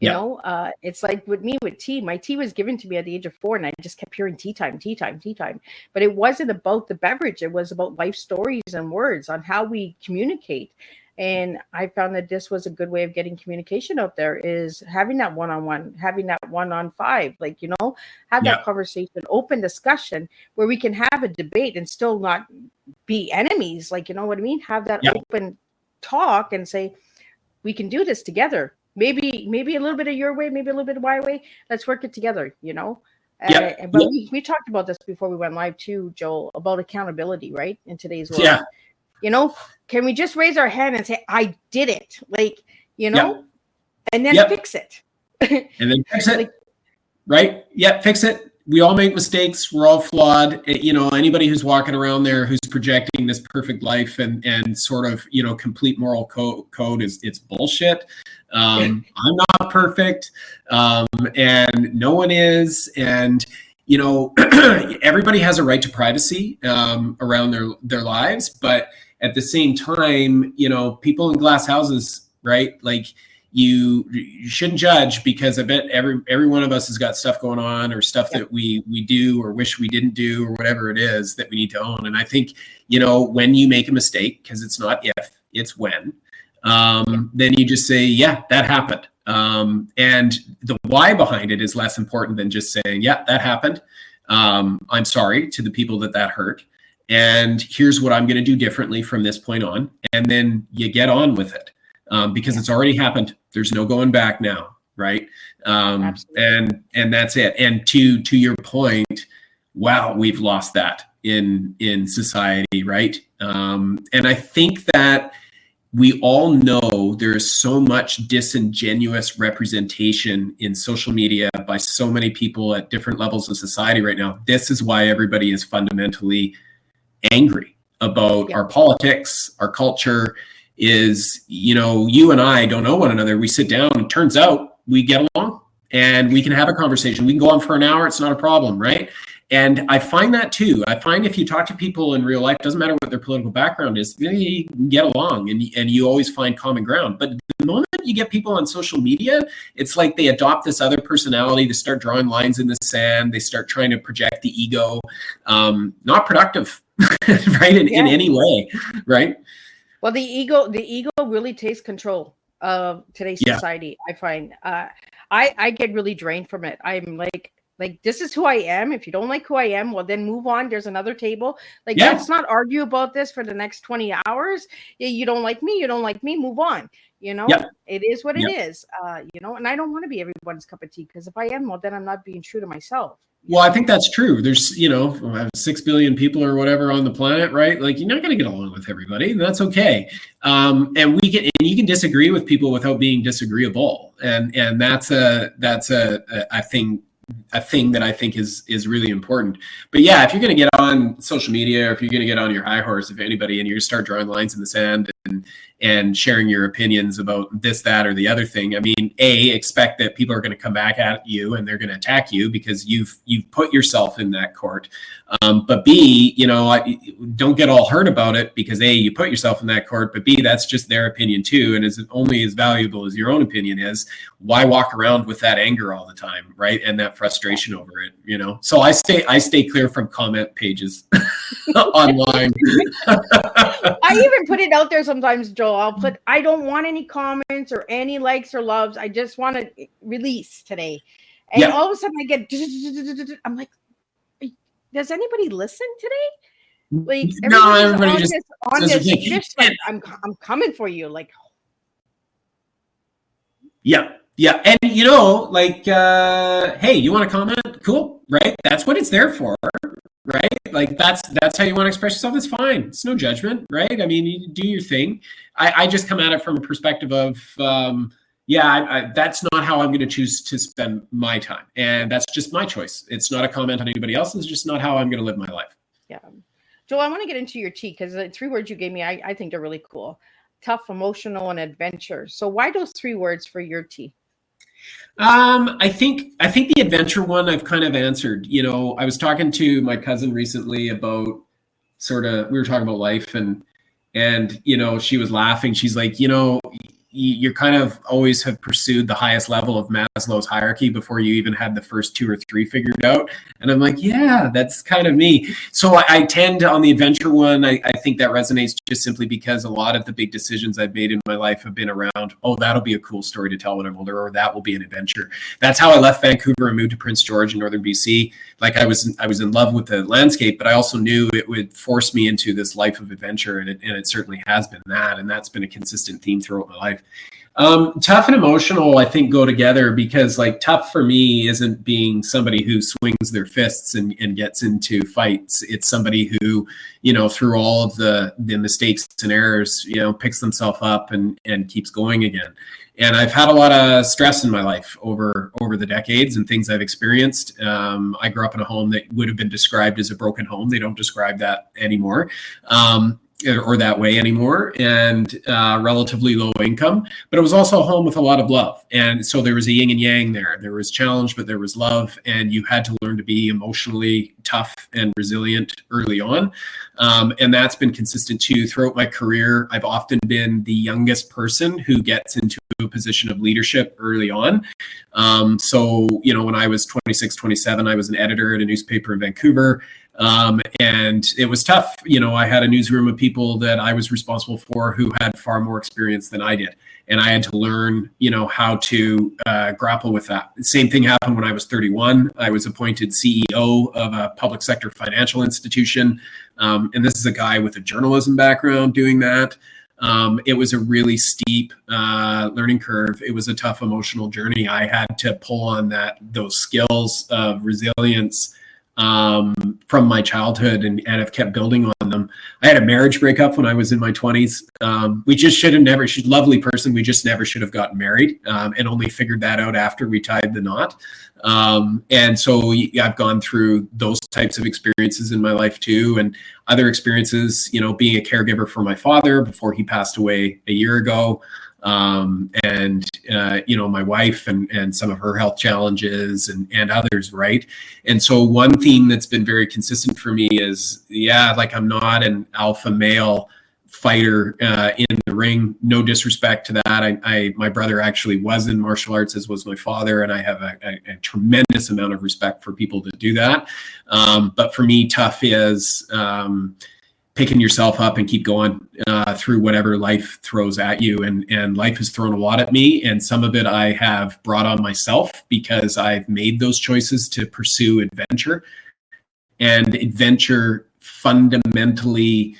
You know, it's like with me with tea. My tea was given to me at the age of 4, and I just kept hearing tea time. But it wasn't about the beverage. It was about life stories and words on how we communicate. And I found that this was a good way of getting communication out there, is having that one-on-one, having that 1-on-5, like, have that conversation, open discussion where we can have a debate and still not be enemies. Like, you know what I mean? Have that open talk and say, we can do this together. Maybe a little bit of your way, maybe a little bit of my way. Let's work it together, But we talked about this before we went live too, Joel, about accountability, right? In today's world. Yeah. Can we just raise our hand and say, I did it? Like, and then fix it. And then fix it. Right? Yeah, fix it. We all make mistakes. We're all flawed. Anybody who's walking around there who's projecting this perfect life and sort of, complete moral code it's bullshit. I'm not perfect. And no one is. And, everybody has a right to privacy around their lives. But at the same time, people in glass houses, right? Like, you shouldn't judge, because I bet every one of us has got stuff going on, or stuff that we do or wish we didn't do, or whatever it is that we need to own. And I think, when you make a mistake, because it's not if, it's when, then you just say, yeah, that happened. And the why behind it is less important than just saying, yeah, that happened. I'm sorry to the people that hurt. And here's what I'm going to do differently from this point on. And then you get on with it, because it's already happened. There's no going back now, right? And that's it. And to your point, wow, we've lost that in society, right? And I think that we all know there is so much disingenuous representation in social media by so many people at different levels of society right now. This is why everybody is fundamentally angry about our politics, our culture. Is, you and I don't know one another. We sit down, and it turns out we get along, and we can have a conversation. We can go on for an hour. It's not a problem, right? And I find that too. I find if you talk to people in real life, doesn't matter what their political background is, you can get along, and you always find common ground. But the moment you get people on social media, it's like they adopt this other personality. They start drawing lines in the sand. They start trying to project the ego. Not productive, right? In any way, right? Well, the ego really takes control of today's society. I find I get really drained from it. I'm like, this is who I am. If you don't like who I am, well, then move on. There's another table. Let's not argue about this for the next 20 hours. You don't like me. Move on. It is what it is. And I don't want to be everyone's cup of tea, because if I am, well, then I'm not being true to myself. Well, I think that's true. There's, 6 billion people or whatever on the planet, right? Like, you're not going to get along with everybody, and that's okay. And you can disagree with people without being disagreeable. And that's a thing a thing that I think is really important. But yeah, if you're going to get on social media, or if you're going to get on your high horse, if anybody, and you start drawing lines in the sand and sharing your opinions about this, that, or the other thing, I mean, A, expect that people are going to come back at you and they're going to attack you because you've put yourself in that court. But B, don't get all hurt about it because A, you put yourself in that court, but B, that's just their opinion too. And is only as valuable as your own opinion is. Why walk around with that anger all the time, right? And that frustration over it, So I stay clear from comment pages online. I even put it out there sometimes, Joel. I don't want any comments or any likes or loves. I just want to release today. And all of a sudden I get, I'm like, does anybody listen today? Like, no, everybody just on this fish, like, I'm coming for you. Like, yeah. And hey, you want to comment? Cool, right? That's what it's there for, right? Like that's how you want to express yourself. It's fine. It's no judgment, right? I mean, you do your thing. I just come at it from a perspective of, that's not how I'm going to choose to spend my time. And that's just my choice. It's not a comment on anybody else. It's just not how I'm going to live my life. Yeah. Joel, I want to get into your T because the 3 words you gave me, I think they're really cool. Tough, emotional, and adventure. So why those 3 words for your T? I think the adventure one I've kind of answered. I was talking to my cousin recently about we were talking about life and she was laughing. She's like, you kind of always have pursued the highest level of Maslow's hierarchy before you even had the first 2 or 3 figured out. And I'm like, yeah, that's kind of me. So I tend to, on the adventure one, I think that resonates just simply because a lot of the big decisions I've made in my life have been around, that'll be a cool story to tell when I'm older, or that will be an adventure. That's how I left Vancouver and moved to Prince George in northern BC. Like I was in love with the landscape, but I also knew it would force me into this life of adventure. And it certainly has been that. And that's been a consistent theme throughout my life. Tough and emotional, I think, go together because tough for me isn't being somebody who swings their fists and gets into fights. It's somebody who, through all of the mistakes and errors, picks themselves up and keeps going again. And I've had a lot of stress in my life over the decades and things I've experienced. I grew up in a home that would have been described as a broken home. They don't describe that anymore. Or that way anymore, and relatively low income, but it was also a home with a lot of love. And so there was a yin and yang there. There was challenge, but there was love, and you had to learn to be emotionally tough and resilient early on. And that's been consistent too throughout my career. I've often been the youngest person who gets into a position of leadership early on. So, when I was 26, 27, I was an editor at a newspaper in Vancouver. And it was tough. I had a newsroom of people that I was responsible for who had far more experience than I did. And I had to learn, how to grapple with that. The same thing happened when I was 31. I was appointed CEO of a public sector financial institution. And this is a guy with a journalism background doing that. It was a really steep learning curve. It was a tough emotional journey. I had to pull on those skills of resilience from my childhood and have kept building on them. I had a marriage breakup when I was in my 20s. We just she's a lovely person. We just never should have gotten married and only figured that out after we tied the knot. And so I've gone through those types of experiences in my life too. And other experiences, being a caregiver for my father before he passed away a year ago. My wife and some of her health challenges and others, right? And so one theme that's been very consistent for me is, I'm not an alpha male fighter in the ring. No disrespect to that. My brother actually was in martial arts, as was my father, and I have a tremendous amount of respect for people that do that. But for me, tough is picking yourself up and keep going through whatever life throws at you. And life has thrown a lot at me. And some of it I have brought on myself because I've made those choices to pursue adventure. And adventure fundamentally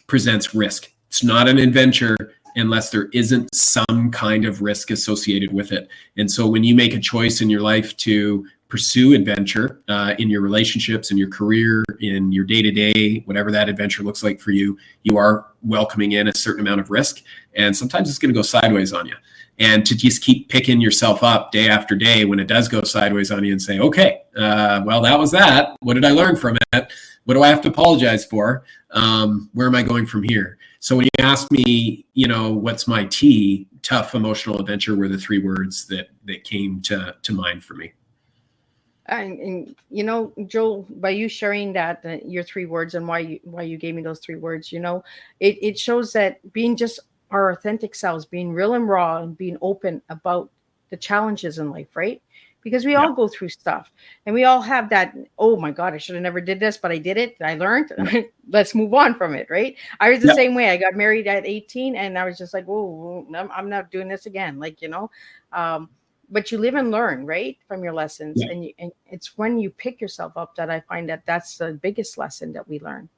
presents risk. It's not an adventure unless there isn't some kind of risk associated with it. And so when you make a choice in your life to pursue adventure in your relationships, in your career, in your day-to-day, whatever that adventure looks like for you, you are welcoming in a certain amount of risk. And sometimes it's going to go sideways on you. And to just keep picking yourself up day after day when it does go sideways on you and say, okay, well, that was that. What did I learn from it? What do I have to apologize for? Where am I going from here? So when you ask me, what's my T, tough emotional adventure, were the 3 words that came to mind for me. And Joel, by you sharing that your 3 words and why you gave me those 3 words, it shows that being just our authentic selves, being real and raw, and being open about the challenges in life, right? Because we all go through stuff, and we all have that, oh my God, I should have never did this, but I did it. I learned. Let's move on from it, right? I was the same way. I got married at 18, and I was just like, oh, I'm not doing this again. But you live and learn, right, from your lessons. And it's when you pick yourself up that I find that that's the biggest lesson that we learn.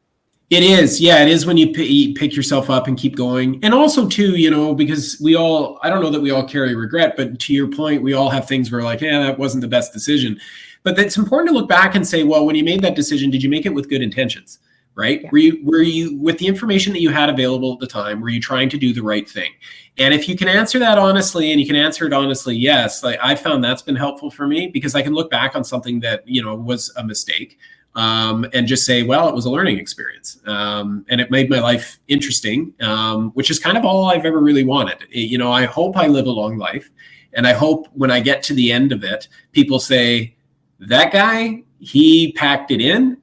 It is. Yeah, it is when you pick yourself up and keep going. And also too, because I don't know that we all carry regret, but to your point, we all have things where like, that wasn't the best decision. But it's important to look back and say, well, when you made that decision, did you make it with good intentions? Right? Yeah. Were you with the information that you had available at the time, were you trying to do the right thing? And if you can answer that honestly, and you can answer it honestly, yes, like I found that's been helpful for me, because I can look back on something that, was a mistake, and just say, well, it was a learning experience. And it made my life interesting, which is kind of all I've ever really wanted. I hope I live a long life, and I hope when I get to the end of it, people say, that guy, he packed it in.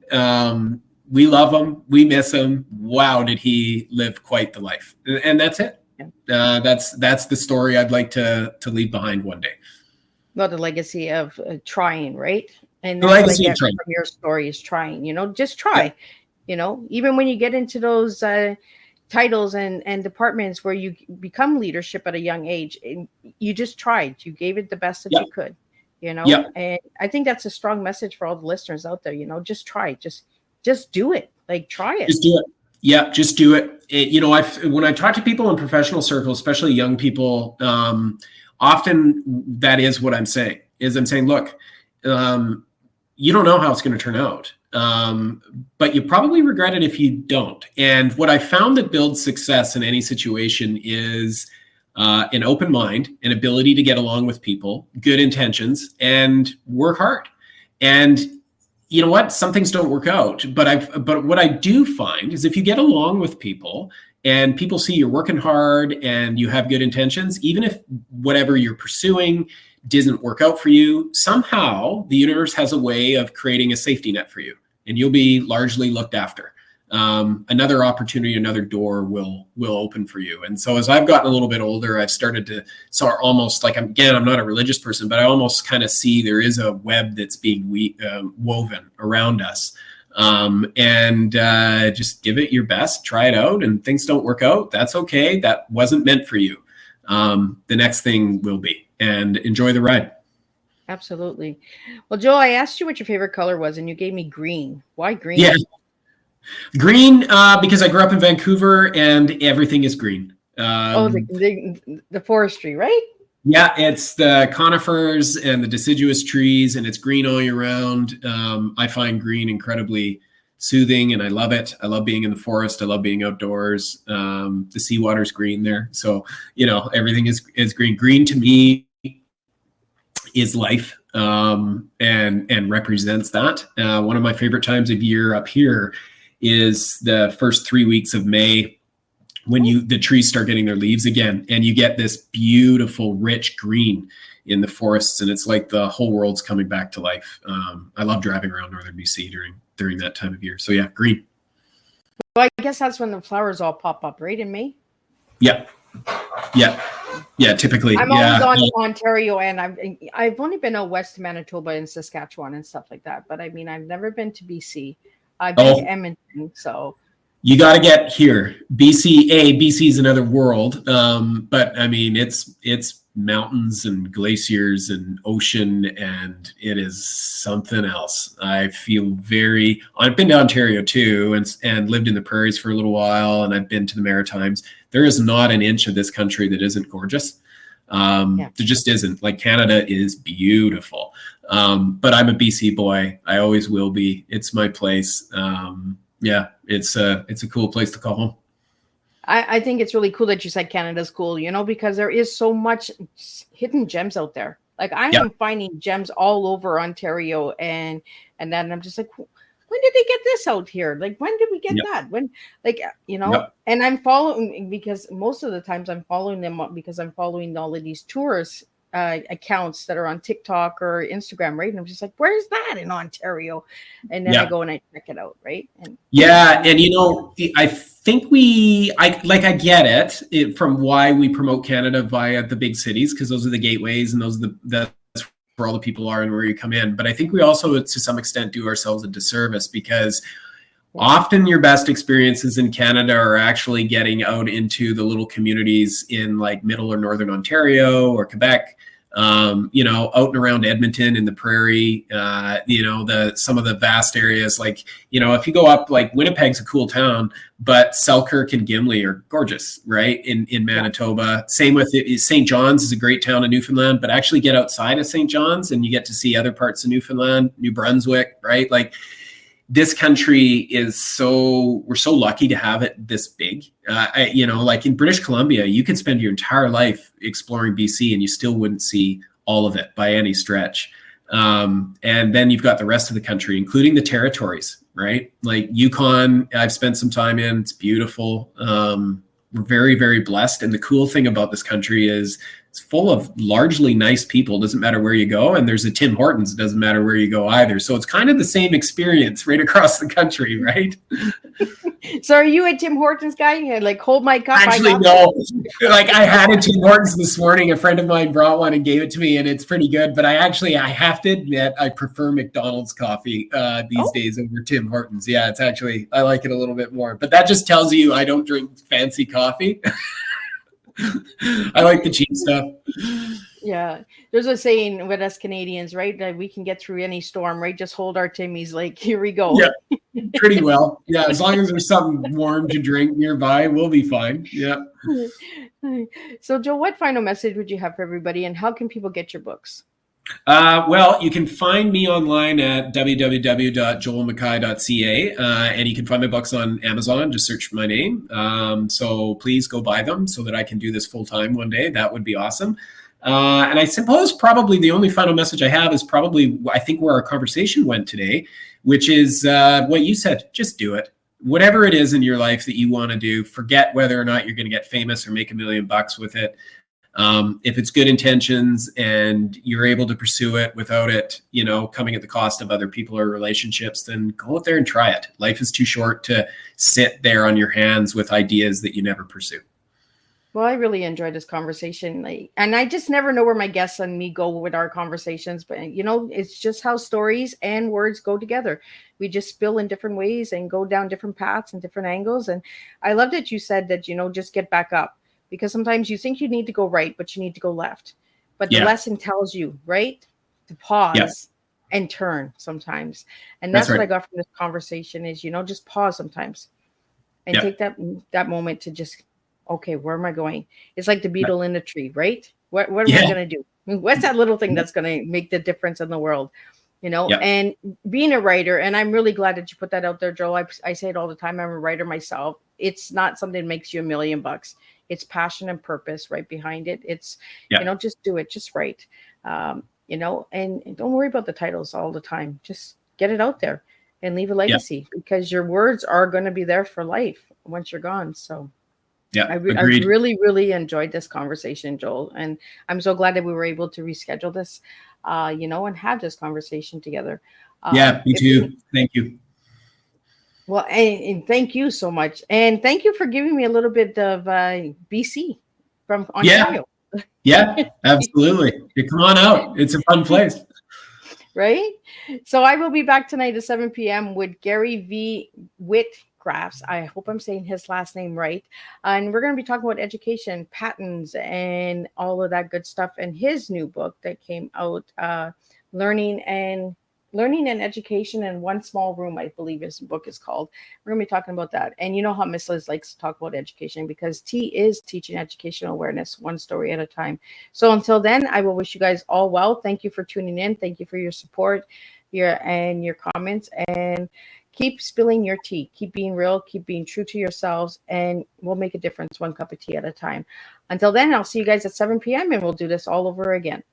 We love him. We miss him. Wow, did he live quite the life? And that's it. That's the story I'd like to leave behind one day. Well, the legacy of trying, right? And the legacy of trying. From your story is trying. Just try. Yeah. Even when you get into those titles and departments where you become leadership at a young age, you just tried. You gave it the best that you could. And I think that's a strong message for all the listeners out there. Just try. Just do it. Like, try it. Just do it. Yeah, just do it. When I talk to people in professional circles, especially young people, often that is what I'm saying. Look, you don't know how it's going to turn out, but you probably regret it if you don't. And what I found that builds success in any situation is an open mind, an ability to get along with people, good intentions, and work hard. And you know what? Some things don't work out, but what I do find is if you get along with people and people see you're working hard and you have good intentions, even if whatever you're pursuing doesn't work out for you, somehow the universe has a way of creating a safety net for you, and you'll be largely looked after. Another opportunity, another door will open for you. And so as I've gotten a little bit older, I've started to almost like, I'm not a religious person, but I almost kind of see there is a web that's being woven around us. Just give it your best, try it out, and things don't work out. That's okay. That wasn't meant for you. The next thing will be, and enjoy the ride. Absolutely. Well, Joel, I asked you what your favorite color was, and you gave me green. Why green? Yeah. Green, because I grew up in Vancouver and everything is green. The forestry, right? Yeah, it's the conifers and the deciduous trees, and it's green all year round. I find green incredibly soothing, and I love it. I love being in the forest. I love being outdoors. The seawater's green there. So, everything is green. Green to me is life, and represents that. One of my favorite times of year up here is the first 3 weeks of May, when the trees start getting their leaves again, and you get this beautiful, rich green in the forests, and it's like the whole world's coming back to life. I love driving around northern BC during that time of year. So yeah, green. Well, I guess that's when the flowers all pop up, right, in May? Yeah. Typically. I'm always on Ontario, and I've only been out west to Manitoba and Saskatchewan and stuff like that. But I mean, I've never been to BC. I've been to Edmonton, so you got to get here. BC is another world, but I mean, it's mountains and glaciers and ocean, and it is something else. I've been to Ontario too, and lived in the prairies for a little while, and I've been to the Maritimes. There is not an inch of this country that isn't gorgeous. There just isn't. Like, Canada is beautiful. But I'm a BC boy. I always will be. It's my place. Yeah, it's a cool place to call home. I think it's really cool that you said Canada's cool, because there is so much hidden gems out there. Like I Yeah. am finding gems all over Ontario, and then I'm just like, when did they get this out here? Like when did we get Yep. that? When, like, Yep. and I'm following, because most of the times I'm following them because I'm following all of these tourists accounts that are on TikTok or Instagram, right? And I'm just like, where's that in Ontario? And then I Yeah. go and I check it out, right? And Yeah, and I think I get it from why we promote Canada via the big cities, because those are the gateways and those are that's where all the people are and where you come in. But I think we also, to some extent, do ourselves a disservice, because often your best experiences in Canada are actually getting out into the little communities in like middle or northern Ontario or Quebec. Out and around Edmonton in the prairie, some of the vast areas, like, if you go up, like Winnipeg's a cool town, but Selkirk and Gimli are gorgeous, right? In Manitoba. Same with St. John's is a great town in Newfoundland, but actually get outside of St. John's and you get to see other parts of Newfoundland, New Brunswick, right? Like, this country we're so lucky to have it this big. Like in British Columbia, you could spend your entire life exploring BC and you still wouldn't see all of it by any stretch. And then you've got the rest of the country, including the territories, right? Like Yukon, I've spent some time in, it's beautiful. We're very, very blessed. And the cool thing about this country is it's full of largely nice people. It doesn't matter where you go. And there's a Tim Hortons. It doesn't matter where you go either. So it's kind of the same experience right across the country, right? So are you a Tim Hortons guy? And like, hold my cup. Actually, no. Like I had a Tim Hortons this morning. A friend of mine brought one and gave it to me, and it's pretty good. But I have to admit, I prefer McDonald's coffee these days over Tim Hortons. Yeah, I like it a little bit more. But that just tells you I don't drink fancy coffee. I like the cheap stuff. Yeah. There's a saying with us Canadians, right? That we can get through any storm, right? Just hold our Timmies. Like, here we go. Yeah, pretty well. Yeah, as long as there's something warm to drink nearby, we'll be fine. Yeah. So, Joe, what final message would you have for everybody, and how can people get your books? Well, you can find me online at www.joelmckay.ca, and you can find my books on Amazon. Just search my name. So please go buy them so that I can do this full time one day. That would be awesome. And I suppose probably the only final message I have is probably, I think, where our conversation went today, which is what you said. Just do it. Whatever it is in your life that you want to do, forget whether or not you're going to get famous or make $1 million with it. If it's good intentions and you're able to pursue it without it, coming at the cost of other people or relationships, then go out there and try it. Life is too short to sit there on your hands with ideas that you never pursue. Well, I really enjoyed this conversation. And I just never know where my guests and me go with our conversations. But, it's just how stories and words go together. We just spill in different ways and go down different paths and different angles. And I love that you said that, just get back up. Because sometimes you think you need to go right, but you need to go left. But the lesson tells you, right, to pause and turn sometimes. And that's what I got from this conversation is, just pause sometimes and take that moment to just, okay, where am I going? It's like the beetle in the tree, right? What am I going to do? What's that little thing that's going to make the difference in the world? And being a writer, and I'm really glad that you put that out there, Joe. I say it all the time. I'm a writer myself. It's not something that makes you $1 million. It's passion and purpose right behind it. It's, just do it, just write, and don't worry about the titles all the time. Just get it out there and leave a legacy because your words are going to be there for life once you're gone. So I really, really enjoyed this conversation, Joel. And I'm so glad that we were able to reschedule this, and have this conversation together. Me too. Thank you. Well, and thank you so much. And thank you for giving me a little bit of BC from Ontario. Yeah, absolutely. Come on out. It's a fun place. Right? So I will be back tonight at 7 p.m. with Gary V. Whitcrafts. I hope I'm saying his last name right. And we're going to be talking about education, patents, and all of that good stuff. And his new book that came out, Learning Learning and Education in One Small Room, I believe his book is called. We're going to be talking about that. And you know how Miss Liz likes to talk about education, because T is teaching educational awareness one story at a time. So until then, I will wish you guys all well. Thank you for tuning in. Thank you for your support, your comments, and keep spilling your tea. Keep being real, keep being true to yourselves, and we'll make a difference one cup of tea at a time. Until then, I'll see you guys at 7 p.m. and we'll do this all over again.